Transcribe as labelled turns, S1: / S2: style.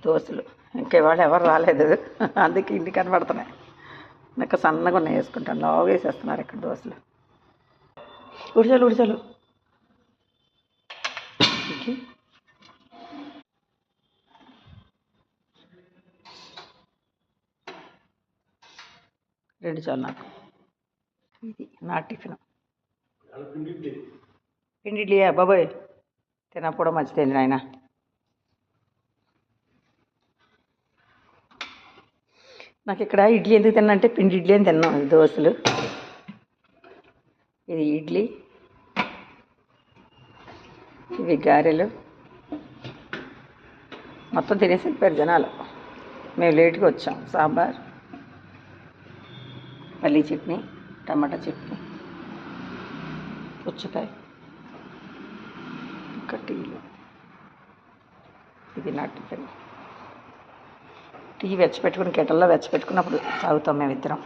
S1: దోశలు ఇంకా ఇవాళ ఎవరు రాలేదు, అందుకే ఇంటి కనబడుతున్నాయి. నాకు సన్నగా ఉన్నాయి వేసుకుంటాను, లావు వేసేస్తున్నారు ఇక్కడ దోశలు. ఉడిచాలు ఉడిచాలు రెండు చాలు నాకు. ఇది నా టిఫిన్. పిండి ఇడ్లీయా బాబాయ్? తినకపోవడం మంచిదండి నాయన. నాకు ఇక్కడ ఇడ్లీ ఎందుకు తిన్నంటే పిండి ఇడ్లీ అని తిన్నాం. దోశలు, ఇది ఇడ్లీ, ఇవి గారెలు. మొత్తం తినేసి వెళ్ళిపోయారు జనాలు. మేము లేట్గా వచ్చాం. సాంబార్, పల్లీ చట్నీ, టమాటా చట్నీ, పుచ్చకాయ, ఇంకా టీలు. ఇది నా టిఫిన్. టీ వెచ్చపెట్టుకుని కెటల్లో వెచ్చపెట్టుకున్నప్పుడు తాగుతాం మేమిద్దరం.